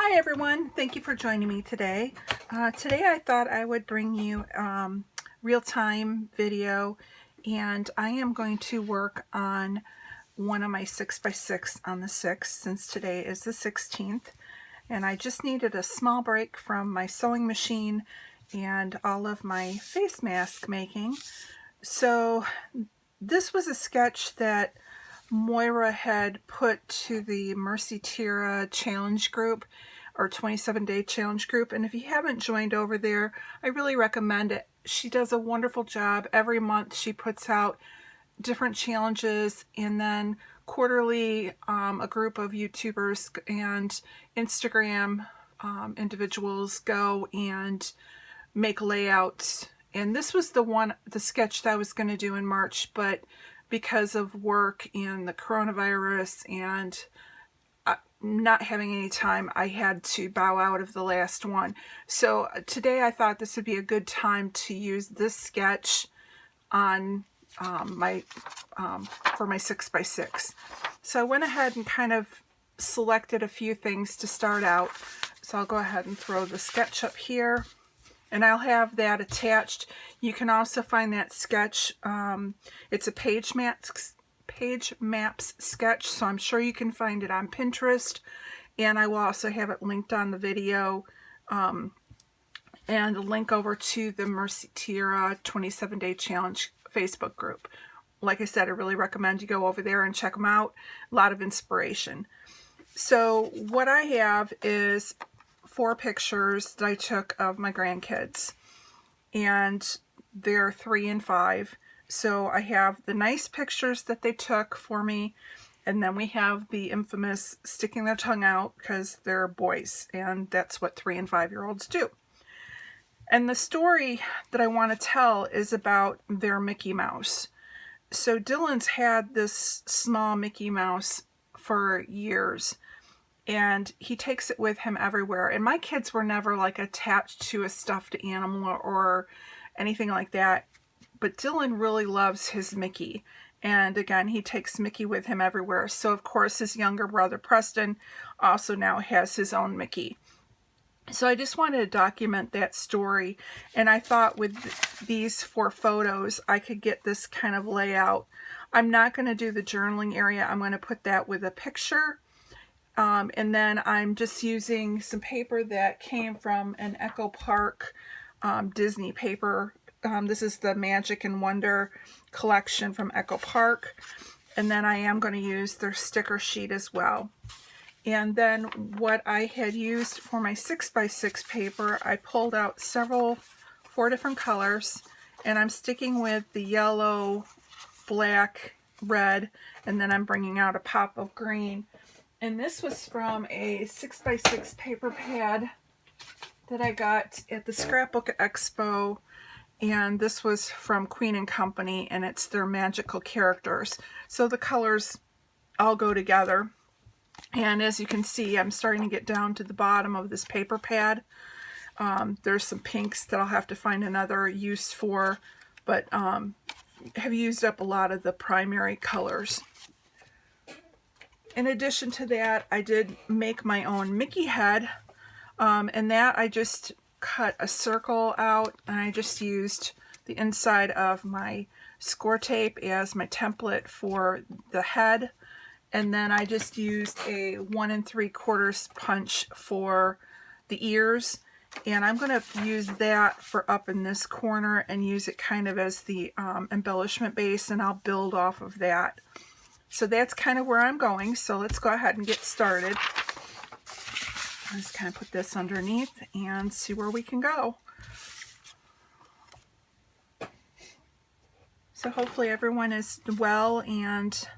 Hi everyone, thank you for joining me today. Today I thought I would bring you real-time video, and I am going to work on one of my 6x6 on the 6th, since today is the 16th, and I just needed a small break from my sewing machine and all of my face mask making. So this was a sketch that Moira had put to the Mercy Tira challenge group, or 27-day challenge group, and if you haven't joined over there, I really recommend it. She does a wonderful job. Every month she puts out different challenges, and then quarterly a group of YouTubers and Instagram individuals go and make layouts. And this was the sketch that I was going to do in March, but because of work and the coronavirus and not having any time, I had to bow out of the last one. So today I thought this would be a good time to use this sketch on for my 6x6. So I went ahead and kind of selected a few things to start out. So I'll go ahead and throw the sketch up here, and I'll have that attached. You can also find that sketch. It's a page maps sketch, so I'm sure you can find it on Pinterest, and I will also have it linked on the video, and a link over to the Mercy Tira 27-day challenge Facebook group. Like I said, I really recommend you go over there and check them out. A lot of inspiration. So what I have is 4 pictures that I took of my grandkids, and they're 3 and 5. So I have the nice pictures that they took for me, and then we have the infamous sticking their tongue out because they're boys, and that's what 3 and 5-year-olds do. And the story that I want to tell is about their Mickey Mouse. So Dylan's had this small Mickey Mouse for years, and he takes it with him everywhere. And my kids were never like attached to a stuffed animal or anything like that, but Dylan really loves his Mickey. And again, he takes Mickey with him everywhere. So of course his younger brother Preston also now has his own Mickey. So I just wanted to document that story, and I thought with these 4 photos I could get this kind of layout. I'm not going to do the journaling area. I'm going to put that with a picture. And then I'm just using some paper that came from an Echo Park Disney paper. This is the Magic and Wonder collection from Echo Park. And then I am going to use their sticker sheet as well. And then what I had used for my 6x6 paper, I pulled out 4 different colors, and I'm sticking with the yellow, black, red, and then I'm bringing out a pop of green. And this was from a 6x6 paper pad that I got at the Scrapbook Expo, and this was from Queen & Company, and it's their magical characters. So the colors all go together. And as you can see, I'm starting to get down to the bottom of this paper pad. There's some pinks that I'll have to find another use for, but have used up a lot of the primary colors. In addition to that, I did make my own Mickey head, and that I just cut a circle out, and I just used the inside of my score tape as my template for the head, and then I just used a 1 3/4 punch for the ears, and I'm going to use that for up in this corner and use it kind of as the embellishment base, and I'll build off of that. So that's kind of where I'm going, so let's go ahead and get started. I'll just kind of put this underneath and see where we can go. So hopefully everyone is well and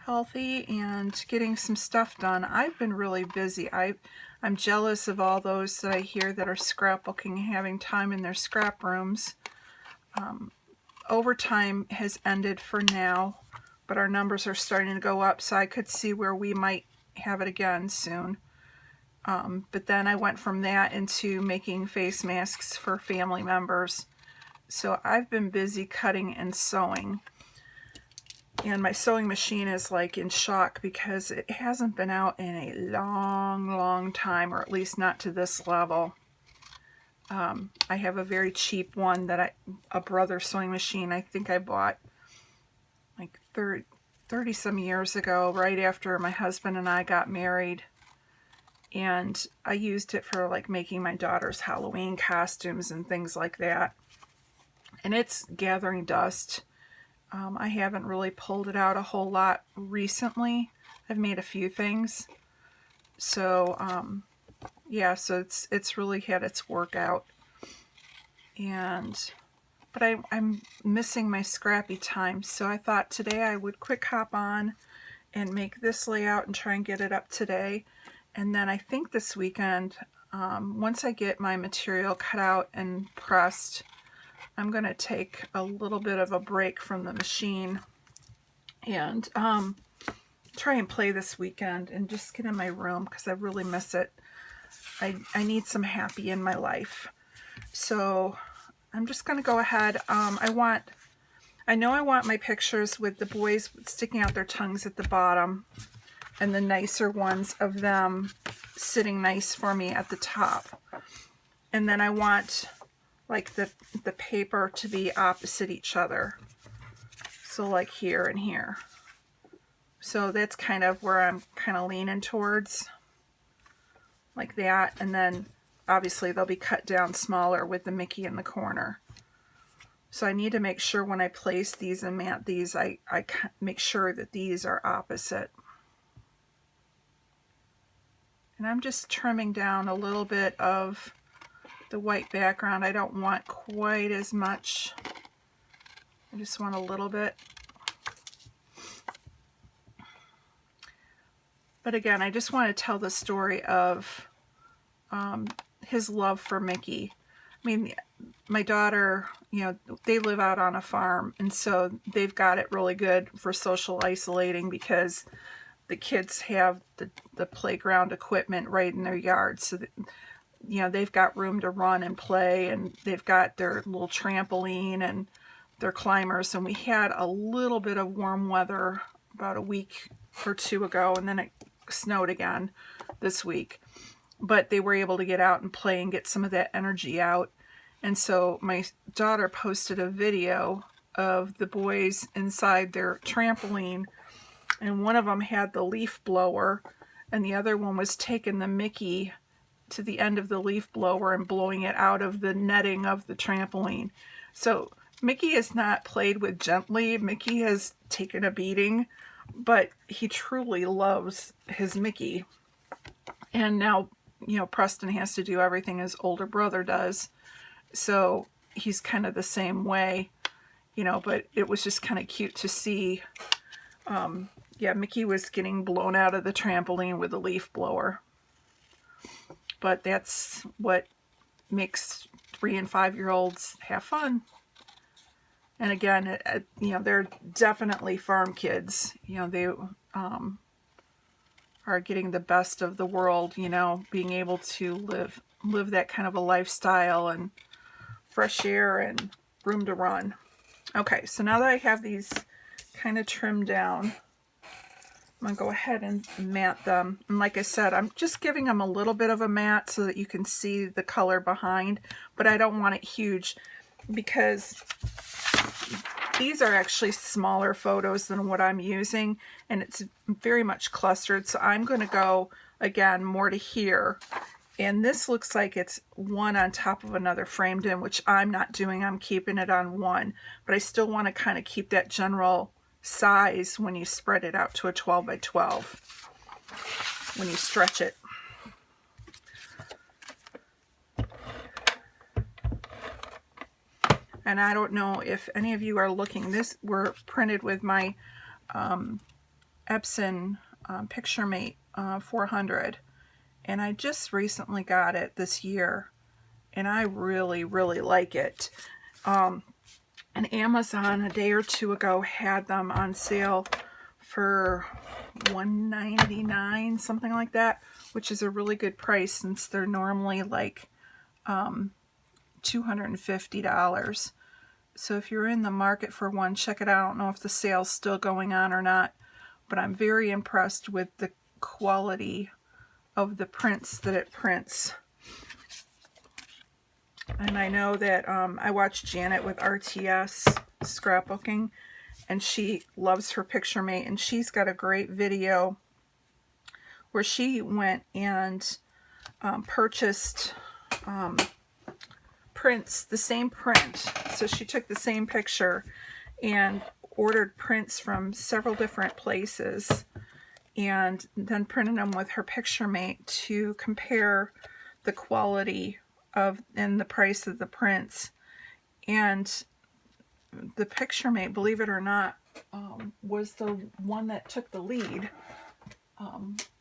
healthy and getting some stuff done. I've been really busy. I'm jealous of all those that I hear that are scrapbooking and having time in their scrap rooms. Overtime has ended for now, but our numbers are starting to go up, so I could see where we might have it again soon. But then I went from that into making face masks for family members. So I've been busy cutting and sewing. And my sewing machine is like in shock because it hasn't been out in a long time, or at least not to this level. I have a very cheap one that a brother sewing machine I think I bought like 30 some years ago, right after my husband and I got married. And I used it for like making my daughter's Halloween costumes and things like that. And it's gathering dust. I haven't really pulled it out a whole lot recently. I've made a few things. So, yeah, so it's really had its work out. But I'm missing my scrappy time, so I thought today I would quick hop on and make this layout and try and get it up today. And then I think this weekend, once I get my material cut out and pressed, I'm going to take a little bit of a break from the machine and try and play this weekend and just get in my room because I really miss it. I need some happy in my life. So I'm just going to go ahead. I know I want my pictures with the boys sticking out their tongues at the bottom and the nicer ones of them sitting nice for me at the top. And then I want like the paper to be opposite each other. So like here and here. So that's kind of where I'm kind of leaning towards. Like that. And then obviously they'll be cut down smaller with the Mickey in the corner. So I need to make sure when I place these and mat these, I make sure that these are opposite. And I'm just trimming down a little bit of the white background. I don't want quite as much. I just want a little bit. But again, I just want to tell the story of his love for Mickey. I mean, my daughter, you know, they live out on a farm, and so they've got it really good for social isolating because the kids have the playground equipment right in their yard. So that, you know, they've got room to run and play, and they've got their little trampoline and their climbers. And we had a little bit of warm weather about a week or two ago, and then it snowed again this week. But they were able to get out and play and get some of that energy out. And so my daughter posted a video of the boys inside their trampoline, and one of them had the leaf blower, and the other one was taking the Mickey to the end of the leaf blower and blowing it out of the netting of the trampoline. So Mickey is not played with gently. Mickey has taken a beating, but he truly loves his Mickey. And now, you know, Preston has to do everything his older brother does. So he's kind of the same way, you know, but it was just kind of cute to see. Yeah, Mickey was getting blown out of the trampoline with a leaf blower. But that's what makes 3- and 5-year-olds have fun. And again, you know, they're definitely farm kids. You know, they are getting the best of the world, you know, being able to live that kind of a lifestyle and fresh air and room to run. Okay, so now that I have these kind of trimmed down, I'm going to go ahead and mat them. And like I said, I'm just giving them a little bit of a mat so that you can see the color behind, but I don't want it huge because these are actually smaller photos than what I'm using, and it's very much clustered. So I'm going to go, again, more to here. And this looks like it's one on top of another framed in, which I'm not doing. I'm keeping it on one. But I still want to kind of keep that general size when you spread it out to a 12 by 12, when you stretch it. And I don't know if any of you are looking. This were printed with my Epson PictureMate 400. And I just recently got it this year. And I really, really like it. And Amazon a day or two ago had them on sale for $1.99, something like that, which is a really good price since they're normally like $250. So if you're in the market for one, check it out. I don't know if the sale's still going on or not, but I'm very impressed with the quality of the prints that it prints. And I know that I watched Janet with RTS scrapbooking, and she loves her picture mate, and she's got a great video where she went and purchased prints, the same print. So she took the same picture and ordered prints from several different places and then printed them with her picture mate to compare the quality of and the price of the prints. And the picture mate, believe it or not, was the one that took the lead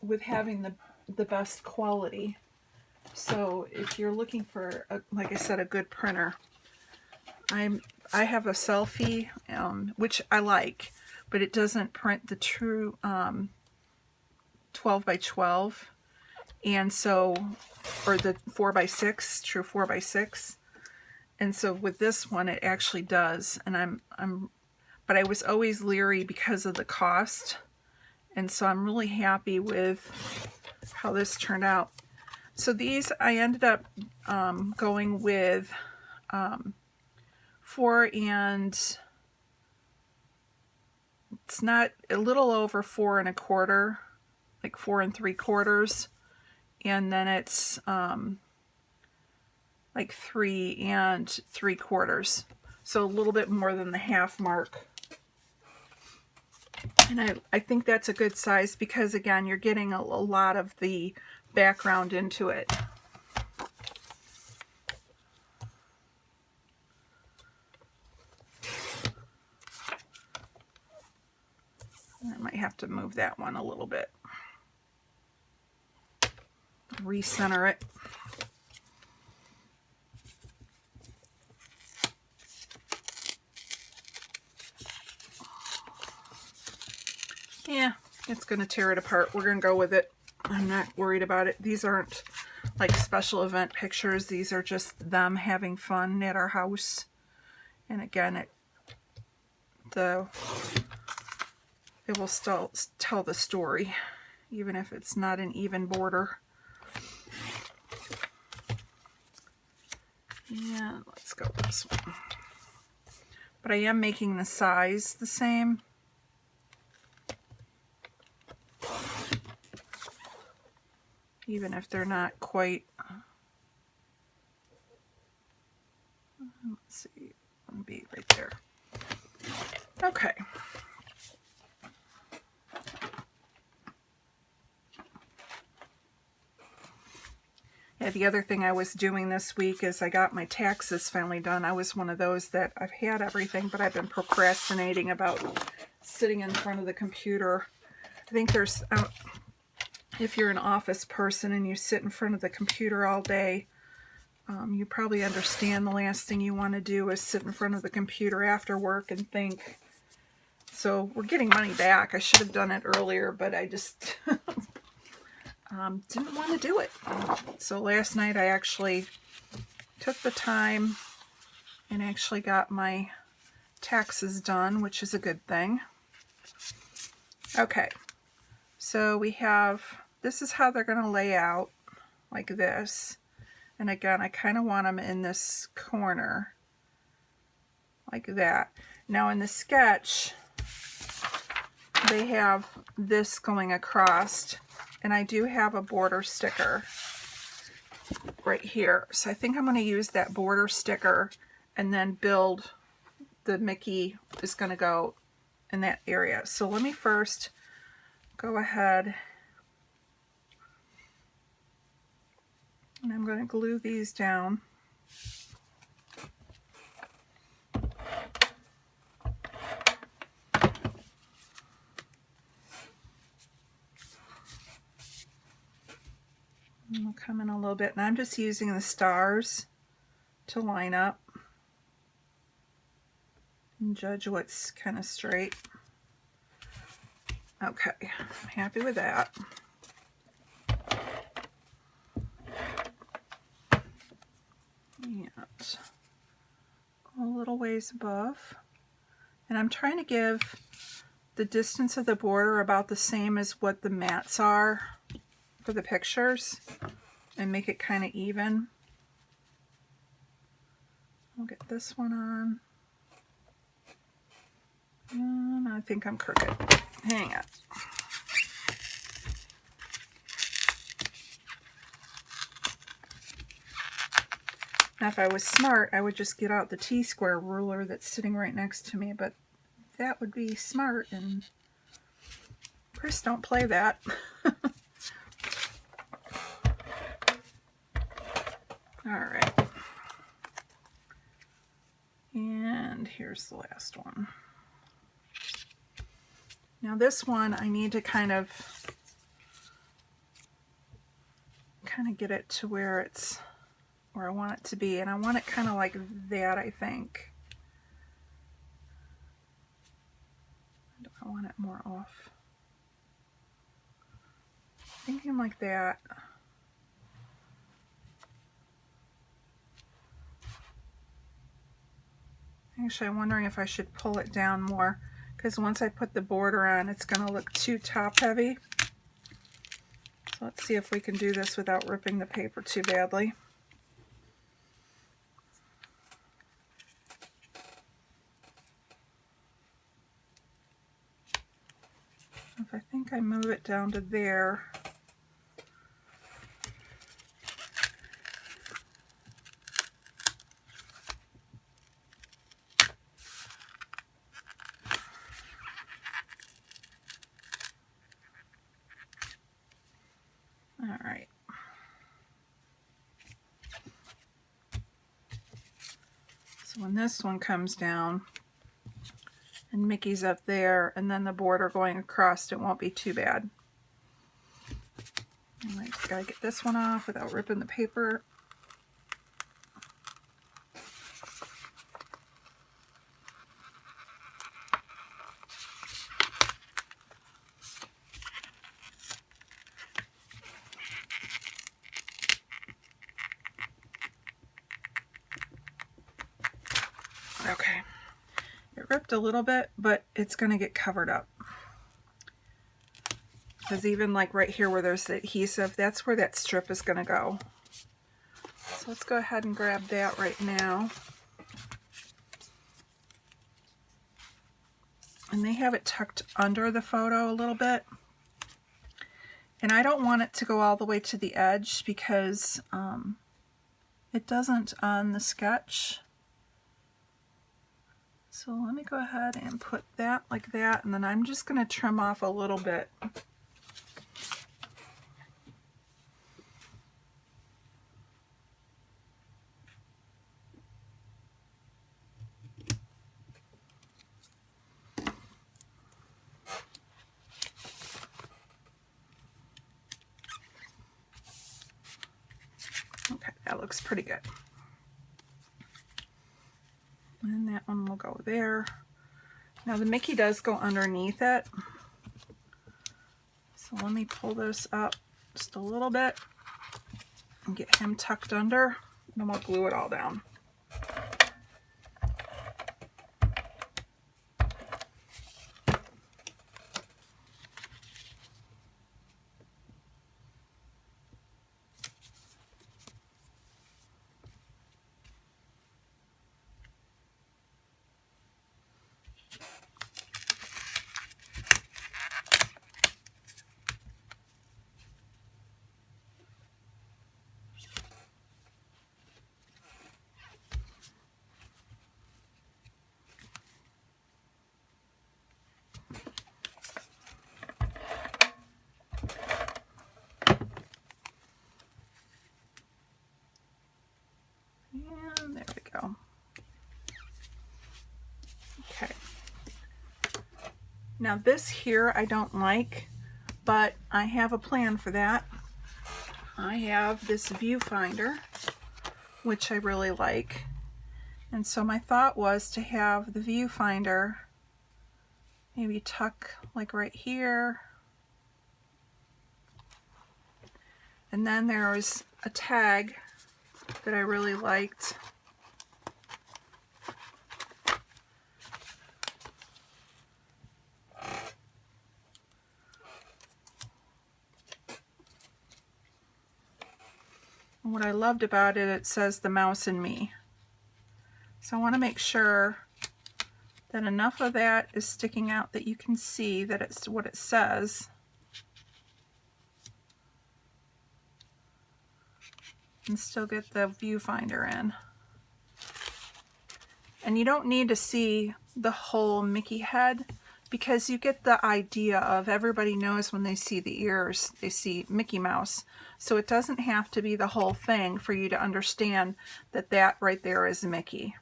with having the best quality. So if you're looking for, like I said, a good printer, I have a Selfie, which I like, but it doesn't print the true 12 by 12, and so, or the 4 by 6, true 4 by 6, and so with this one it actually does. And but I was always leery because of the cost, and so I'm really happy with how this turned out. So these I ended up going with 4 and it's not a little over 4 1/4, like 4 3/4, and then it's like 3 3/4, so a little bit more than the half mark. And I think that's a good size because, again, you're getting a lot of the background into it. I might have to move that one a little bit. Recenter it. Yeah, it's going to tear it apart. We're going to go with it. I'm not worried about it. These aren't like special event pictures. These are just them having fun at our house. And again, it will still tell the story, even if it's not an even border. Yeah, let's go with this one. But I am making the size the same. Even if they're not quite, let's see, one bead right there. Okay. Yeah, the other thing I was doing this week is I got my taxes finally done. I was one of those that I've had everything, but I've been procrastinating about sitting in front of the computer. I think there's, if you're an office person and you sit in front of the computer all day, you probably understand the last thing you want to do is sit in front of the computer after work and think. So we're getting money back. I should have done it earlier, but I just didn't want to do it. So last night I actually took the time and actually got my taxes done, which is a good thing. Okay, so we have, this is how they're going to lay out, like this. And again, I kind of want them in this corner, like that. Now in the sketch, they have this going across, and I do have a border sticker right here. So I think I'm going to use that border sticker and then build the Mickey is going to go in that area. So let me first go ahead and I'm going to glue these down. And we'll come in a little bit, and I'm just using the stars to line up and judge what's kind of straight. Okay, I'm happy with that. And a little ways above. And I'm trying to give the distance of the border about the same as what the mats are for the pictures and make it kind of even. I'll get this one on. And I think I'm crooked. Hang on. Now if I was smart, I would just get out the T-square ruler that's sitting right next to me, but that would be smart, and Chris, don't play that. Alright. And here's the last one. Now this one I need to kind of get it to where it's where I want it to be, and I want it kind of like that, I think. I want it more off. Thinking like that. Actually, I'm wondering if I should pull it down more, because once I put the border on, it's going to look too top heavy. So let's see if we can do this without ripping the paper too badly. If I think I move it down to there. All right. So when this one comes down, and Mickey's up there, and then the border going across, it won't be too bad. And I just gotta get this one off without ripping the paper. Okay. It ripped a little bit, but it's going to get covered up. Because even like right here where there's the adhesive, that's where that strip is going to go. So let's go ahead and grab that right now. And they have it tucked under the photo a little bit. And I don't want it to go all the way to the edge because it doesn't on the sketch. So let me go ahead and put that like that, and then I'm just going to trim off a little bit. Okay, that looks pretty good. And that one will go there. Now the Mickey does go underneath it. So let me pull this up just a little bit and get him tucked under. And then we'll glue it all down. And there we go. Okay. Now this here I don't like, but I have a plan for that. I have this viewfinder, which I really like. And so my thought was to have the viewfinder maybe tuck like right here. And then there was a tag that I really liked. And what I loved about it, it says the mouse and me. So I want to make sure that enough of that is sticking out that you can see that it's what it says. And still get the viewfinder in. And you don't need to see the whole Mickey head because you get the idea of everybody knows when they see the ears, they see Mickey Mouse. So it doesn't have to be the whole thing for you to understand that that right there is Mickey.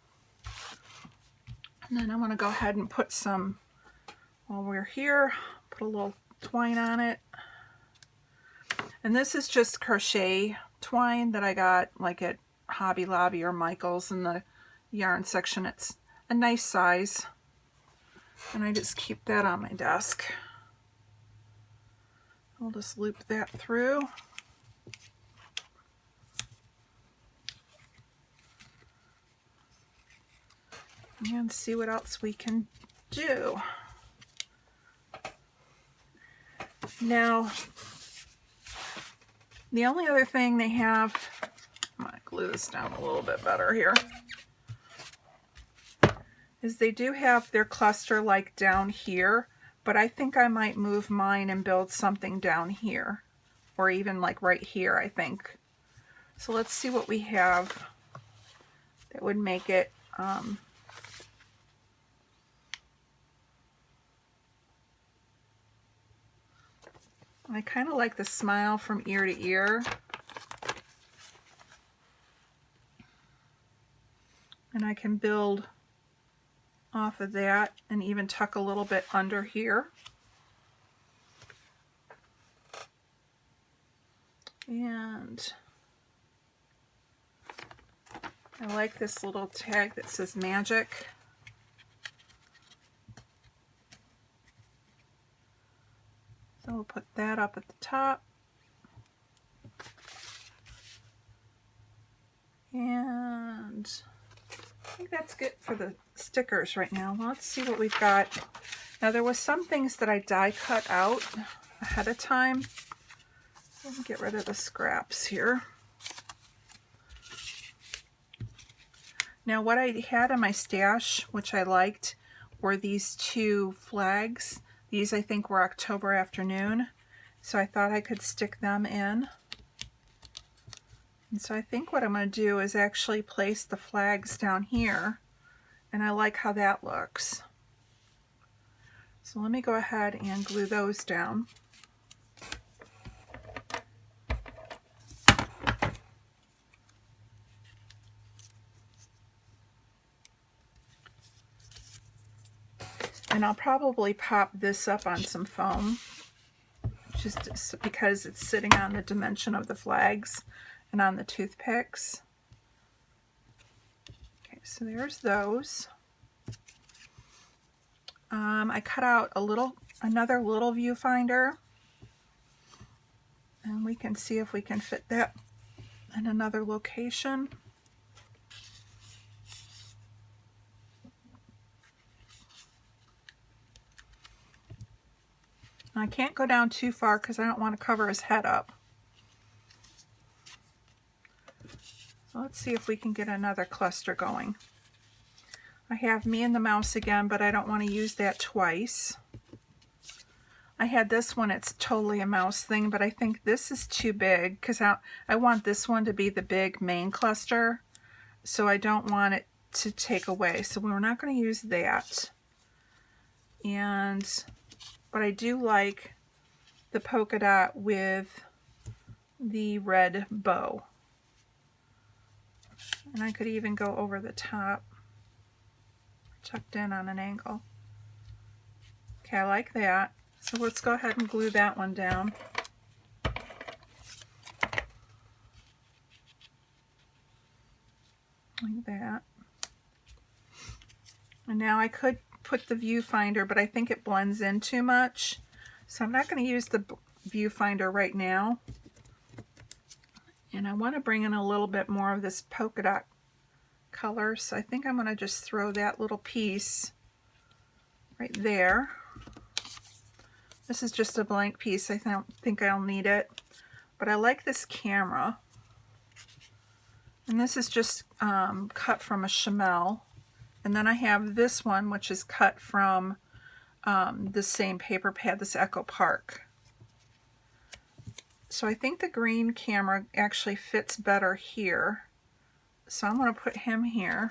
And then I want to go ahead and put some, while we're here, put a little twine on it. And this is just crochet twine that I got like at Hobby Lobby or Michael's in the yarn section. It's a nice size. And I just keep that on my desk. I'll just loop that through. And see what else we can do. Now, the only other thing they have, I'm going to glue this down a little bit better here, is they do have their cluster like down here, but I think I might move mine and build something down here, or even like right here, I think. So let's see what we have that would make it I kind of like the smile from ear to ear. And I can build off of that and even tuck a little bit under here. And I like this little tag that says magic. So we'll put that up at the top. And I think that's good for the stickers right now. Let's see what we've got. Now there was some things that I die cut out ahead of time. Let me get rid of the scraps here. Now what I had in my stash, which I liked, were these two flags. These I think were October afternoon, so I thought I could stick them in. And so I think what I'm going to do is actually place the flags down here, and I like how that looks. So let me go ahead and glue those down. And I'll probably pop this up on some foam, just because it's sitting on the dimension of the flags and on the toothpicks. Okay, so there's those. I cut out another little viewfinder, and we can see if we can fit that in another location. I can't go down too far because I don't want to cover his head up. So let's see if we can get another cluster going. I have me and the mouse again, but I don't want to use that twice. I had this one, it's totally a mouse thing, but I think this is too big because I want this one to be the big main cluster, so I don't want it to take away. So we're not going to use that. But I do like the polka dot with the red bow. And I could even go over the top, tucked in on an angle. Okay, I like that. So let's go ahead and glue that one down. Like that. And now I could put the viewfinder, but I think it blends in too much. So I'm not going to use the viewfinder right now. And I want to bring in a little bit more of this polka dot color. So I think I'm going to just throw that little piece right there. This is just a blank piece. I don't think I'll need it. But I like this camera. And this is just cut from a Chamel. And then I have this one, which is cut from the same paper pad, this Echo Park. So I think the green camera actually fits better here. So I'm going to put him here.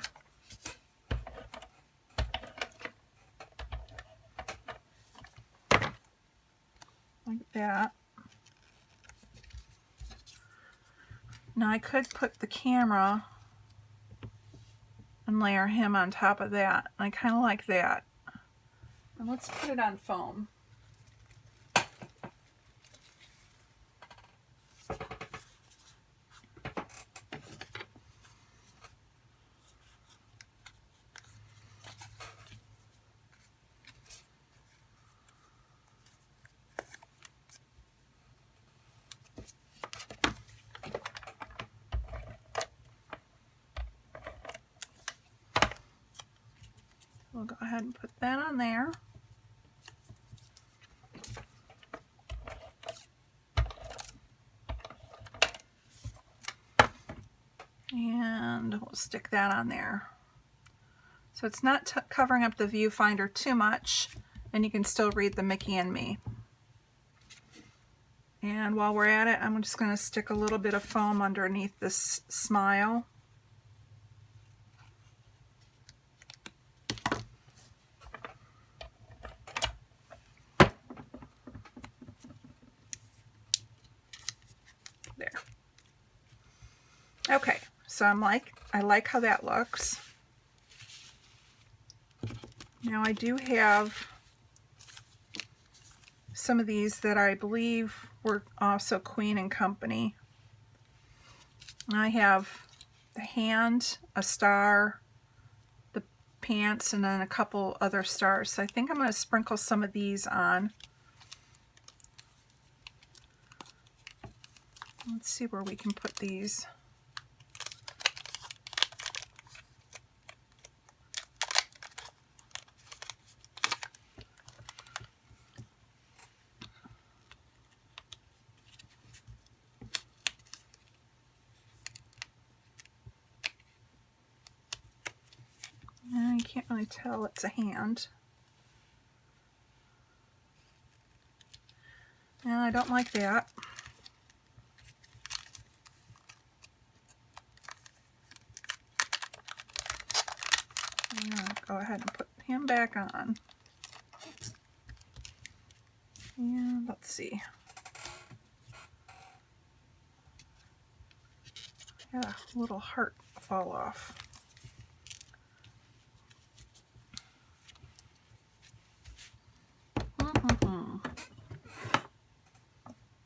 Like that. Now I could put the camera and layer him on top of that. I kind of like that. And let's put it on foam. We'll go ahead and put that on there. And we'll stick that on there. So it's not covering up the viewfinder too much, and you can still read the Mickey and Me. And while we're at it, I'm just going to stick a little bit of foam underneath this smile. There. Okay, so I like how that looks. Now I do have some of these that I believe were also Queen and Company. I have the hand, a star, the pants, and then a couple other stars. So I think I'm going to sprinkle some of these on. Let's see where we can put these. You can't really tell it's a hand. And I don't like that. Go ahead and put him back on. And let's see. I had a little heart fall off.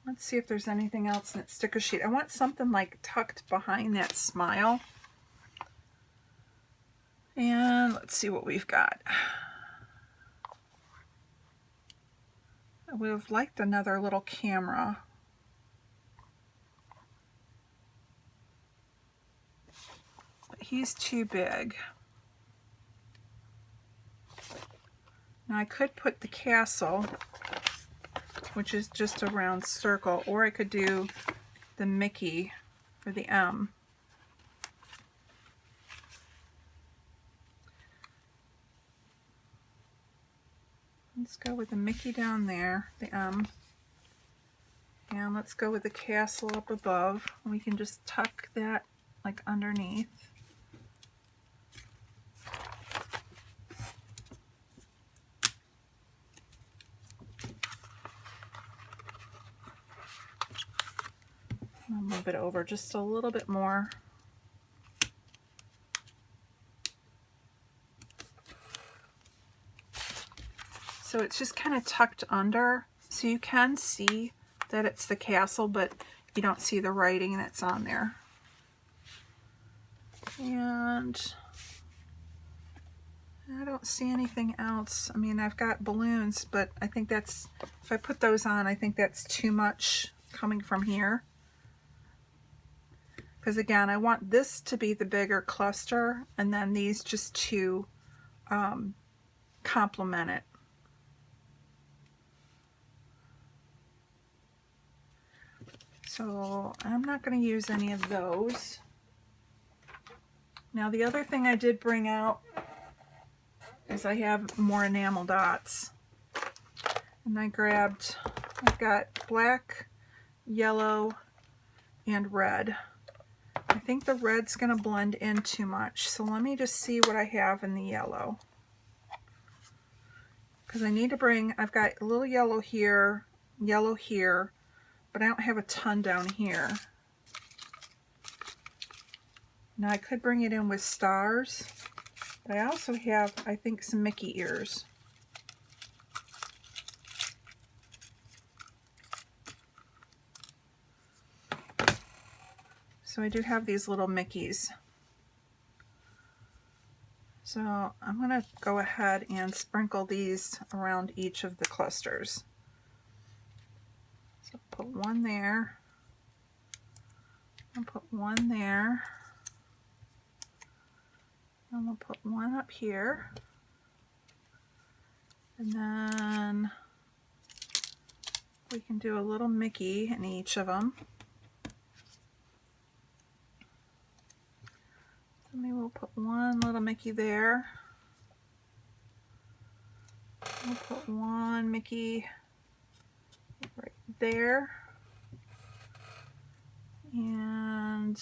Let's see if there's anything else in that sticker sheet. I want something like tucked behind that smile. And let's see what we've got. I would have liked another little camera. But he's too big. Now I could put the castle, which is just a round circle, or I could do the Mickey or the M. Let's go with the Mickey down there, the M. And let's go with the castle up above. We can just tuck that like underneath. I'll move it over just a little bit more. So it's just kind of tucked under, so you can see that it's the castle, but you don't see the writing that's on there. And I don't see anything else. I mean, I've got balloons, but I think that's, if I put those on, I think that's too much coming from here. Because again, I want this to be the bigger cluster, and then these just to complement it. So I'm not going to use any of those. Now the other thing I did bring out is I have more enamel dots. And I've got black, yellow, and red. I think the red's going to blend in too much, so let me just see what I have in the yellow. Because I need to I've got a little yellow here, but I don't have a ton down here. Now I could bring it in with stars, but I also have, I think, some Mickey ears. So I do have these little Mickeys. So I'm going to go ahead and sprinkle these around each of the clusters. So put one there, and put one there, and we'll put one up here, and then we can do a little Mickey in each of them. So maybe we'll put one little Mickey there. We'll put one Mickey right there. And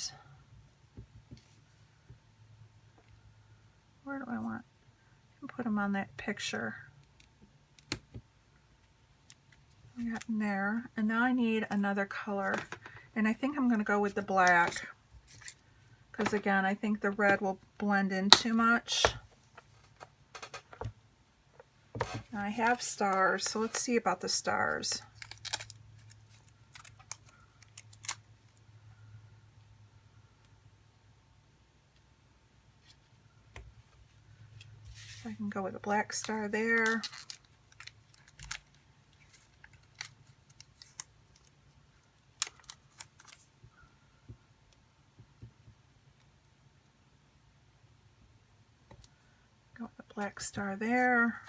where do I want? I can put them on that picture. I got in there. And now I need another color. And I think I'm going to go with the black. Because again, I think the red will blend in too much. Now I have stars, so let's see about the stars. So I can go with a black star there. Go with a black star there.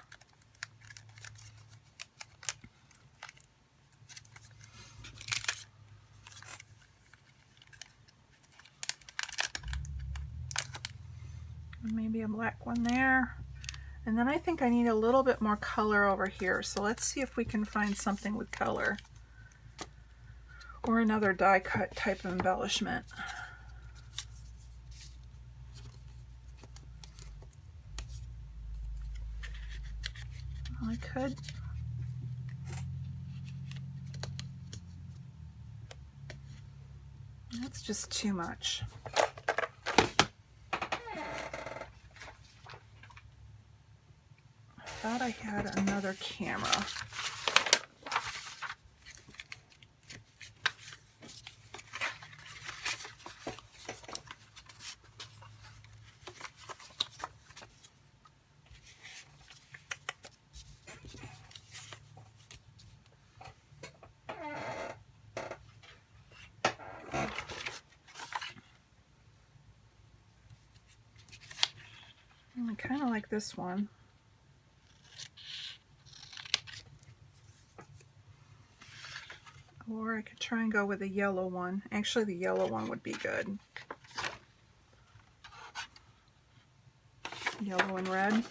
And maybe a black one there. And then I think I need a little bit more color over here. So let's see if we can find something with color. Or another die cut type of embellishment. I could. That's just too much. I thought I had another camera. I kind of like this one. Or I could try and go with a yellow one. Actually, the yellow one would be good. Yellow and red.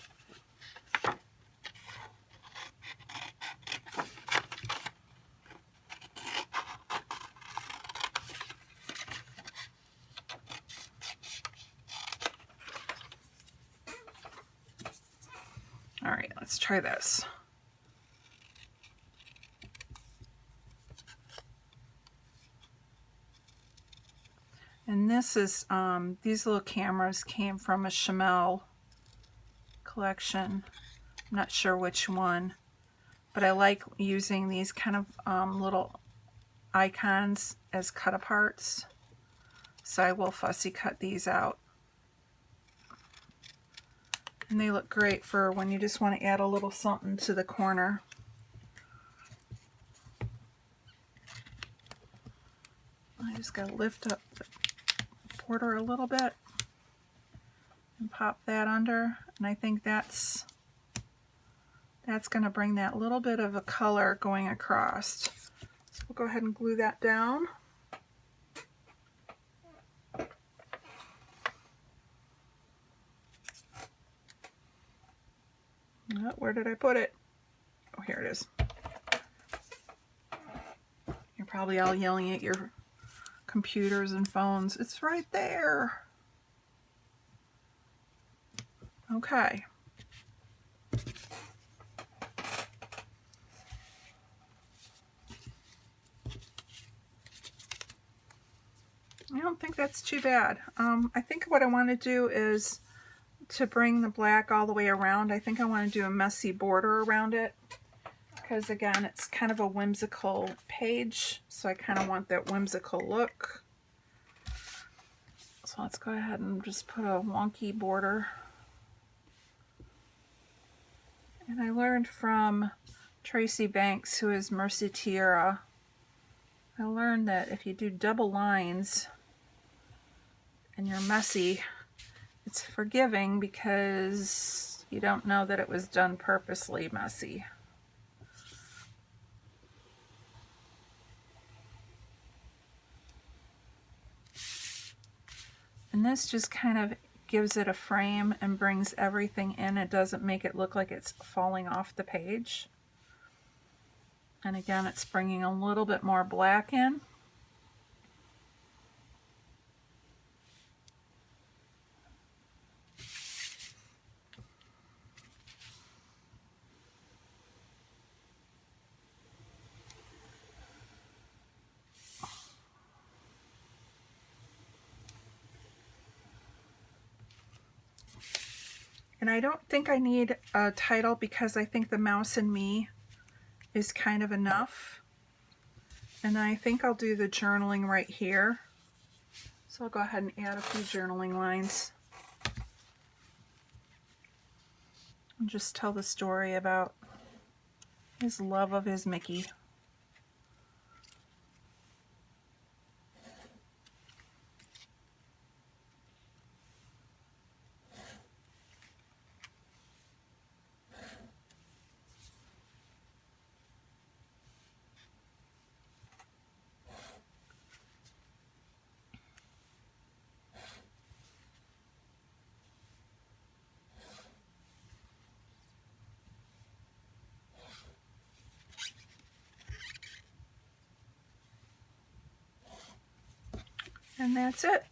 All right, let's try this. And this is, these little cameras came from a Chamel collection. I'm not sure which one, but I like using these kind of little icons as cut aparts. So I will fussy cut these out. And they look great for when you just want to add a little something to the corner. I just got to lift up the border a little bit and pop that under, and I think that's going to bring that little bit of a color going across. So we'll go ahead and glue that down. Where did I put it? Oh, here it is. You're probably all yelling at your computers and phones. It's right there. Okay. I don't think that's too bad. I think what I want to do is to bring the black all the way around. I think I want to do a messy border around it because, again, it's kind of a whimsical page, so I kind of want that whimsical look. So let's go ahead and just put a wonky border. And I learned from Tracy Banks, who is Mercy Tierra, I learned that if you do double lines and you're messy, it's forgiving because you don't know that it was done purposely messy. And this just kind of gives it a frame and brings everything in. It doesn't make it look like it's falling off the page. And again, it's bringing a little bit more black in. And I don't think I need a title because I think the Mouse and Me is kind of enough. And I think I'll do the journaling right here. So I'll go ahead and add a few journaling lines. And just tell the story about his love of his Mickey. And that's it.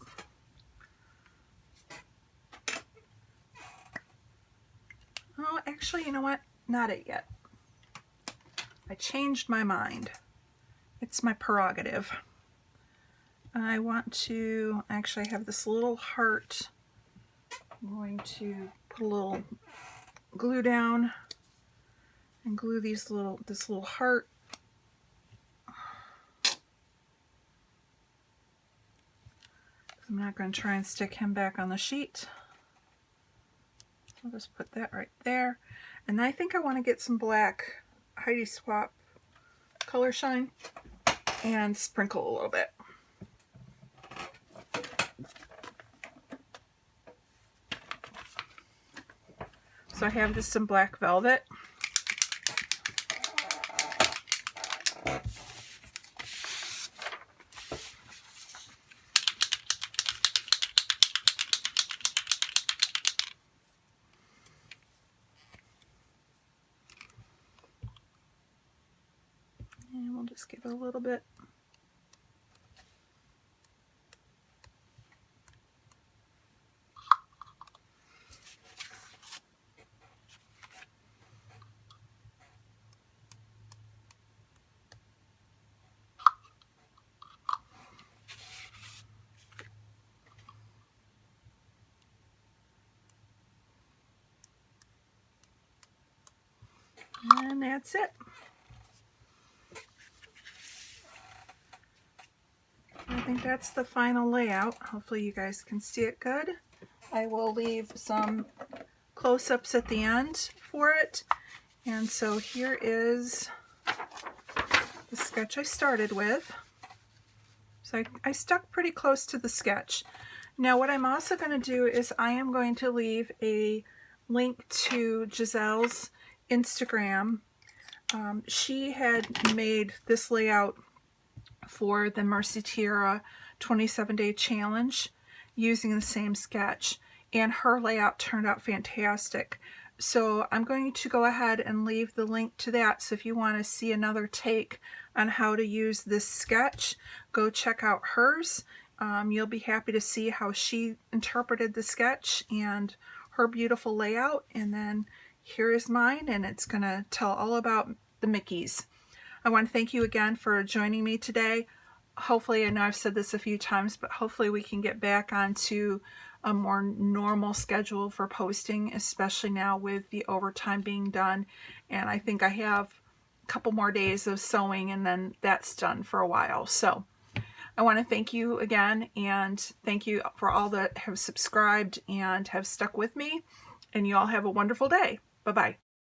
Oh, actually, you know what? Not it yet. I changed my mind. It's my prerogative. I want to actually have this little heart. I'm going to put a little glue down and glue this little heart. I'm not going to try and stick him back on the sheet. I'll just put that right there. And I think I want to get some black Heidi Swap Color Shine and sprinkle a little bit. So I have just some black velvet. And we'll just give it a little bit. And that's it. I think that's the final layout. Hopefully you guys can see it good. I will leave some close-ups at the end for it. And so here is the sketch I started with. So I stuck pretty close to the sketch. Now what I'm also going to do is I am going to leave a link to Giselle's Instagram. She had made this layout for the Mercy Tierra 27-day challenge using the same sketch, and her layout turned out fantastic. So I'm going to go ahead and leave the link to that. So if you want to see another take on how to use this sketch, go check out hers. You'll be happy to see how she interpreted the sketch and her beautiful layout. And then here is mine, and it's going to tell all about the Mickeys. I want to thank you again for joining me today. Hopefully, I know I've said this a few times, but hopefully we can get back onto a more normal schedule for posting, especially now with the overtime being done. And I think I have a couple more days of sewing, and then that's done for a while. So I want to thank you again, and thank you for all that have subscribed and have stuck with me. And you all have a wonderful day. Bye-bye.